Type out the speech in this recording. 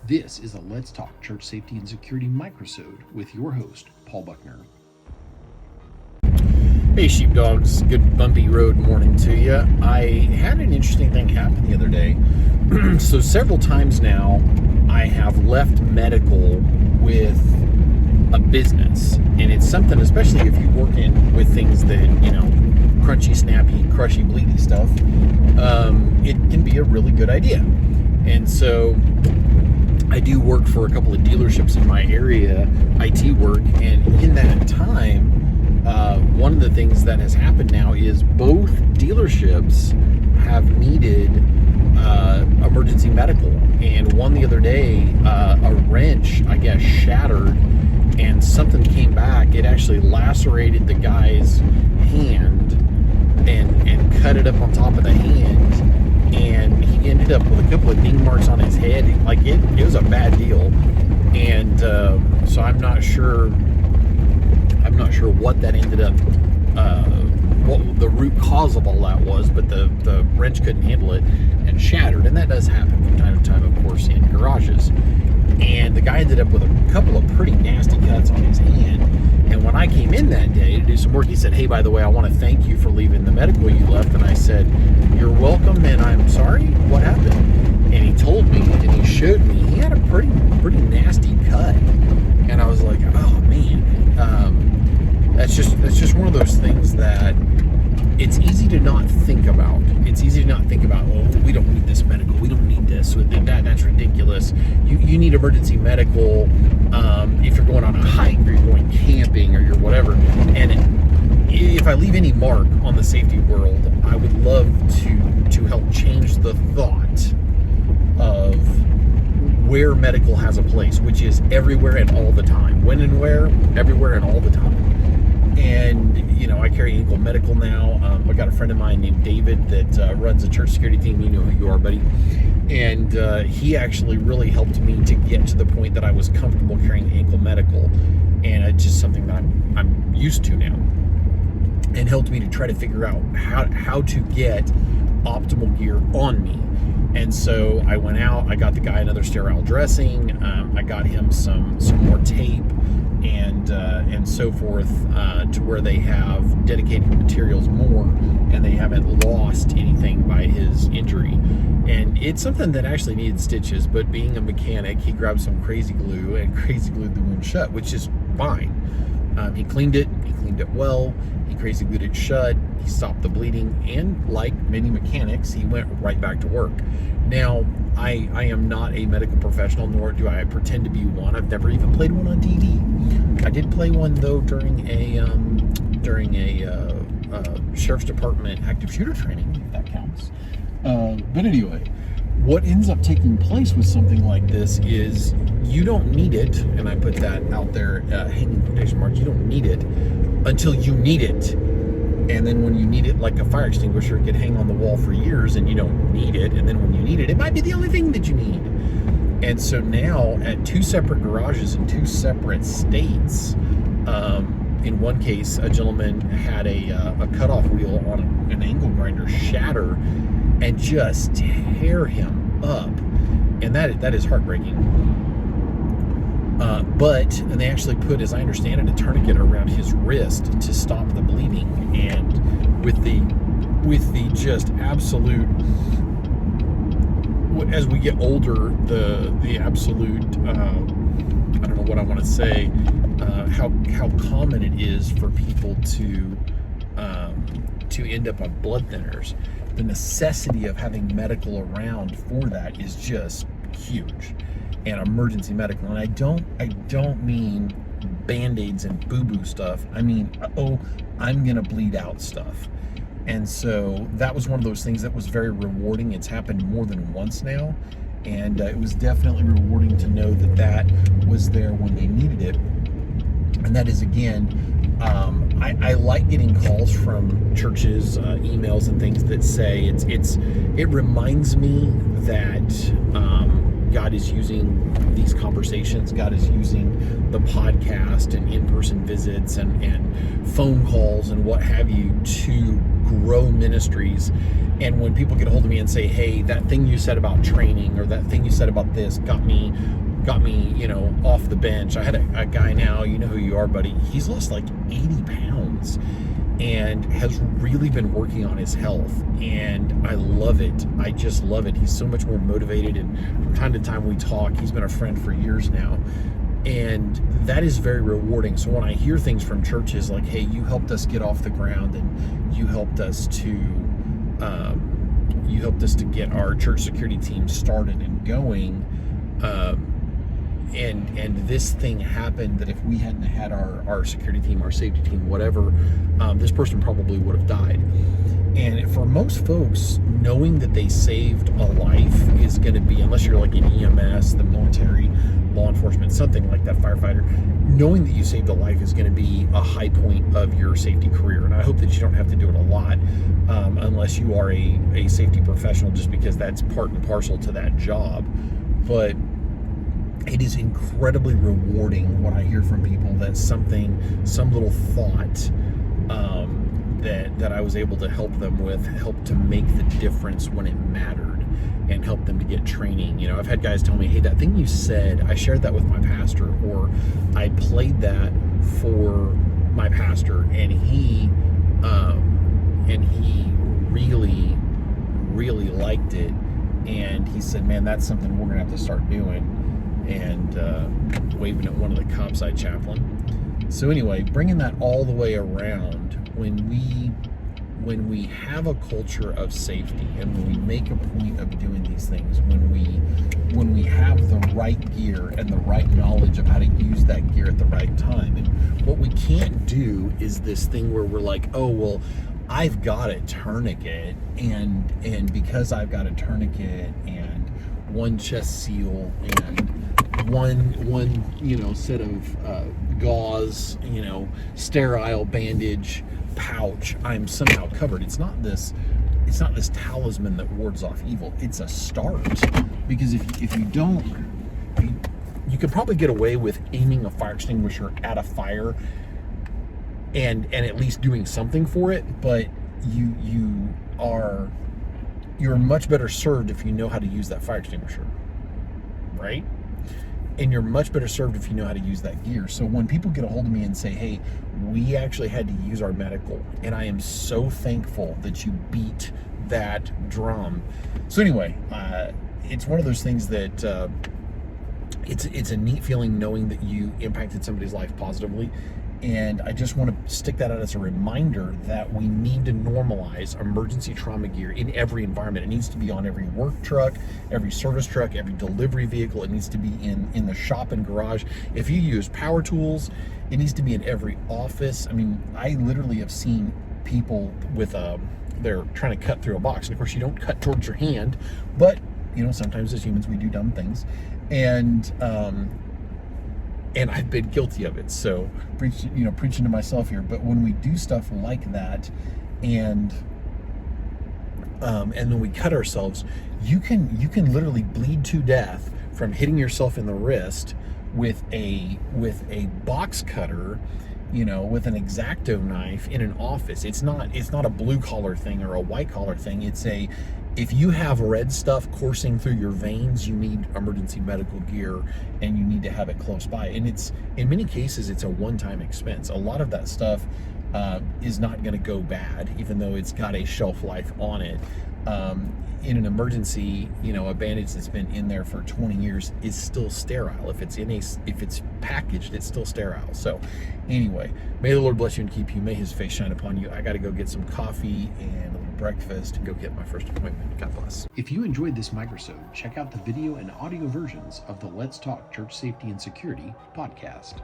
This is a Let's Talk Church Safety and Security microsode with your host, Paul Buckner. Hey sheepdogs, good bumpy road morning to you. I had an interesting thing happen the other day. So several times now, I have left medical with a business. And it's something, especially if you work with things that, crunchy, snappy, crushy, bleedy stuff, it can be a really good idea. And so I do work for a couple of dealerships in my area, IT work, and in that time, one of the things that has happened now is both dealerships have needed emergency medical. And one the other day, a wrench, I guess, shattered, and something came back. It actually lacerated the guy's hand and cut it up on top of the hand. And he ended up with a couple of ding marks on his head. Like, it was a bad deal. And so I'm not sure what that ended up, what the root cause of all that was, but the wrench couldn't handle it and shattered. And that does happen from time to time, of course, in garages. And the guy ended up with a couple of pretty nasty cuts on his hand. And when I came in that day to do some work, he said, "Hey, by the way, I want to thank you for leaving the medical you left." And I said, "You're welcome, and I'm sorry. What happened?" And he told me, and he showed me, he had a pretty nasty cut. And I was like, "Oh man, that's just one of those things that it's easy to not think about. It's easy to not think about, oh, we don't need this medical. We don't need this. That's ridiculous. You need emergency medical if you're going on a hike or you're going camping or you're whatever." And if I leave any mark on the safety world, I would love to help change the thought of where medical has a place, which is everywhere and all the time. When and where, everywhere and all the time. And, I carry ankle medical now. I got a friend of mine named David that runs a church security team. You know who you are, buddy. And he actually really helped me to get to the point that I was comfortable carrying ankle medical. And it's just something that I'm used to now. And helped me to try to figure out how to get optimal gear on me. And so I went out, I got the guy another sterile dressing, I got him some more tape and so forth, to where they have dedicated materials more and they haven't lost anything by his injury. And it's something that actually needed stitches, but being a mechanic, he grabbed some crazy glue and crazy glued the wound shut, which is fine. He cleaned it well, he crazy glued it shut, he stopped the bleeding, and like many mechanics, he went right back to work. Now, I am not a medical professional, nor do I pretend to be one. I've never even played one on TV. I did play one though during a sheriff's department active shooter training, if that counts. But anyway, what ends up taking place with something like this is you don't need it, and I put that out there, hanging quotation marks, you don't need it until you need it. And then when you need it, like a fire extinguisher, it could hang on the wall for years and you don't need it. And then when you need it, it might be the only thing that you need. And so now at two separate garages in two separate states, in one case, a gentleman had a cutoff wheel on an angle grinder shatter and just tear him up. And that is heartbreaking. And they actually put, as I understand it, a tourniquet around his wrist to stop the bleeding. And with the just absolute, as we get older, the absolute, I don't know what I want to say, how common it is for people to end up on blood thinners. The necessity of having medical around for that is just huge. And emergency medical, and I don't mean band-aids and boo-boo stuff. I mean, I'm gonna bleed out stuff. And so that was one of those things that was very rewarding. It's happened more than once now, and it was definitely rewarding to know that was there when they needed it. And that is, again, I like getting calls from churches, emails and things that say it reminds me that God is using these conversations, God is using the podcast and in-person visits and phone calls and what have you to grow ministries. And when people get a hold of me and say, hey, that thing you said about training, or that thing you said about this got me, off the bench. I had a guy now, you know who you are, buddy. He's lost like 80 pounds and has really been working on his health. And I love it. I just love it. He's so much more motivated. And from time to time we talk. He's been a friend for years now. And that is very rewarding. So when I hear things from churches like, hey, you helped us get off the ground, and you helped us to get our church security team started and going, and this thing happened, that if we hadn't had our security team, our safety team, whatever, this person probably would have died. And for most folks, knowing that they saved a life is going to be, unless you're like in EMS, the military, law enforcement, something like that, firefighter, knowing that you saved a life is going to be a high point of your safety career. And I hope that you don't have to do it a lot, unless you are a safety professional, just because that's part and parcel to that job. But it is incredibly rewarding when I hear from people that some little thought that I was able to help them with helped to make the difference when it mattered, and help them to get training. You know, I've had guys tell me, hey, that thing you said, I shared that with my pastor, or I played that for my pastor, and he really, really liked it. And he said, man, that's something we're gonna have to start doing. And waving at one of the cops I chaplain. So anyway, bringing that all the way around, when we have a culture of safety, and when we make a point of doing these things, when we have the right gear and the right knowledge of how to use that gear at the right time. And what we can't do is this thing where we're like, oh, well, I've got a tourniquet, and because I've got a tourniquet and one chest seal and one set of gauze, sterile bandage pouch, I'm somehow covered. It's not this talisman that wards off evil. It's a start. Because if you don't, you could probably get away with aiming a fire extinguisher at a fire and at least doing something for it, but you're much better served if you know how to use that fire extinguisher, right? And you're much better served if you know how to use that gear. So when people get a hold of me and say, hey, we actually had to use our medical, and I am so thankful that you beat that drum. So anyway, it's one of those things that it's a neat feeling knowing that you impacted somebody's life positively. And I just want to stick that out as a reminder that we need to normalize emergency trauma gear in every environment. It needs to be on every work truck, every service truck, every delivery vehicle. It needs to be in the shop and garage. If you use power tools, it needs to be in every office. I mean, I literally have seen people with they're trying to cut through a box. And of course, you don't cut towards your hand, but sometimes as humans we do dumb things. And I've been guilty of it. So preaching to myself here. But when we do stuff like that, and then we cut ourselves, you can literally bleed to death from hitting yourself in the wrist with a box cutter, with an X-Acto knife in an office. It's not a blue collar thing or a white collar thing. If you have red stuff coursing through your veins, you need emergency medical gear, and you need to have it close by. And in many cases, it's a one-time expense. A lot of that stuff is not going to go bad, even though it's got a shelf life on it. In an emergency, a bandage that's been in there for 20 years is still sterile. If it's packaged, it's still sterile. So anyway, may the Lord bless you and keep you. May his face shine upon you. I got to go get some coffee and a little breakfast and go get my first appointment. God bless. If you enjoyed this microsode, check out the video and audio versions of the Let's Talk Church Safety and Security podcast.